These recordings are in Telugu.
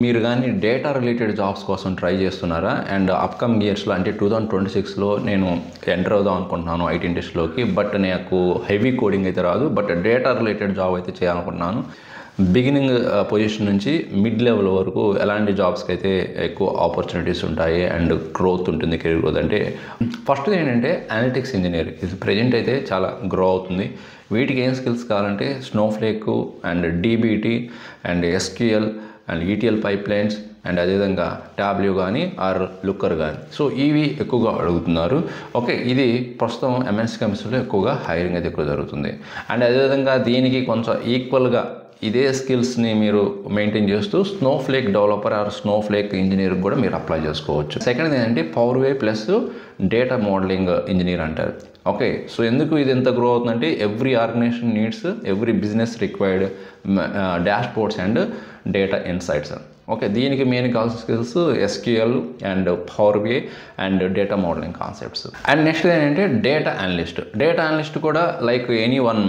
మీరు గానీ డేటా రిలేటెడ్ జాబ్స్ కోసం ట్రై చేస్తున్నారా? అండ్ అప్‌కమింగ్ ఇయర్స్‌లో అంటే 2026లో నేను ఎంటర్ అవుదాం అనుకుంటున్నాను ఐటీ ఇండస్ట్రీలోకి. బట్ నాకు హెవీ కోడింగ్ అయితే రాదు. బట్ డేటా రిలేటెడ్ జాబ్ అయితే చేయాలనుకుంటున్నాను. బిగినింగ్ పొజిషన్ నుంచి మిడ్ లెవెల్ వరకు ఎలాంటి జాబ్స్‌కి అయితే ఎక్కువ ఆపర్చునిటీస్ ఉంటాయి అండ్ గ్రోత్ ఉంటుంది, కెరీర్ గ్రోత్. అంటే ఫస్ట్ ఏంటంటే అనలిటిక్స్ ఇంజినీర్. ఇది ప్రెజెంట్ అయితే చాలా గ్రో అవుతుంది. వీటికి ఏం స్కిల్స్ కావాలంటే Snowflake and DBT and SQL and ETL pipelines and అదేవిధంగా టాబ్ల్యూ కానీ ఆర్ లుక్కర్ కానీ. సో ఇవి ఎక్కువగా అడుగుతున్నారు. ఓకే, ఇది ప్రస్తుతం ఎంఎన్సీ కంపెనీస్లో ఎక్కువగా హైరింగ్ అయితే ఎక్కువ జరుగుతుంది. అండ్ అదేవిధంగా దీనికి కొంచెం ఈక్వల్గా ఇదే స్కిల్స్ని మీరు మెయింటైన్ చేస్తూ snowflake developer or snowflake engineer కూడా మీరు అప్లై చేసుకోవచ్చు. సెకండ్ ఏంటంటే power way plus data modeling engineer అంటారు. ఓకే, సో ఎందుకు ఇది ఎంత గ్రో అవుతుందంటే every organization needs, every business required dashboards and data insights. Okay, దీనికి మెయిన్ కావాల్సిన skills SQL and power B and data modeling concepts. And next ఏంటంటే డేటా అనలిస్ట్. డేటా అనలిస్ట్ కూడా like any one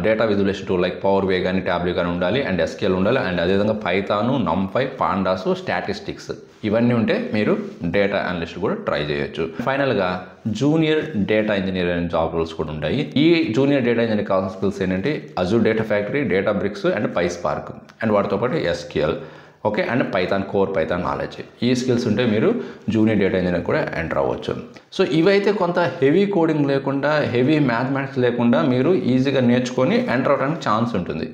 data visualization tool like power B కానీ టాబ్ల్యూ కానీ ఉండాలి అండ్ ఎస్క్యూఎల్ ఉండాలి అండ్ అదేవిధంగా పైథాను, నంపై, పాండాస్, స్టాటిస్టిక్స్ ఇవన్నీ ఉంటే మీరు డేటా అనలిస్ట్ కూడా ట్రై చేయొచ్చు. ఫైనల్గా జూనియర్ డేటా ఇంజనీర్ అనే జాబ్ రోల్స్ కూడా ఉంటాయి. ఈ జూనియర్ డేటా ఇంజనీర్ కావాల్సిన స్కిల్స్ ఏంటంటే Azure data factory, Databricks and PySpark and వాటితో పాటు SQL. Okay, and Python, core Python knowledge. ఈ స్కిల్స్ ఉంటే మీరు జూనియర్ డేటా ఇంజనీర్ కూడా ఎంటర్ అవ్వచ్చు. సో ఇవైతే కొంత హెవీ కోడింగ్ లేకుండా, హెవీ మ్యాథమెటిక్స్ లేకుండా మీరు ఈజీగా నేర్చుకొని ఎంటర్ అవ్వడానికి ఛాన్స్ ఉంటుంది.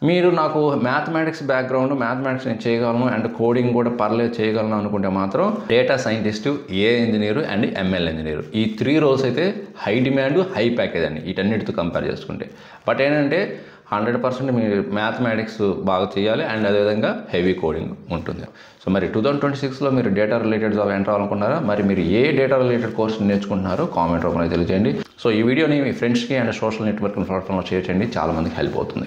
మీరు నాకు మ్యాథమెటిక్స్ బ్యాక్గ్రౌండ్, మ్యాథమెటిక్స్ నేను చేయగలను అండ్ కోడింగ్ కూడా పర్లేదు చేయగలను అనుకుంటే మాత్రం data scientist, A engineer and ML engineer, ఈ 3 రోల్స్ అయితే హై డిమాండ్, హై ప్యాకేజ్ అండి వీటన్నిటితో కంపేర్ చేసుకుంటే. బట్ ఏంటంటే 100% మీరు మ్యాథమెటిక్స్ బాగా చేయాలి అండ్ అదేవిధంగా హెవీ కోడింగ్ ఉంటుంది. సో మరి 2026లో మీరు డేటా రిలేటెడ్ జాబ్ ఎంటర్ అవ్వాలనుకున్నారా? మరి మీరు ఏ డేటా రిలేటెడ్ కోర్స్ నేర్చుకుంటున్నారో కామెంట్ రూపంలో తెలియజేయండి. సో ఈ వీడియోని మీ ఫ్రెండ్స్కి అండ్ సోషల్ నెట్వర్కింగ్ ప్లాట్ఫామ్లో షేర్ చేయండి, చాలామందికి హెల్ప్ అవుతుంది.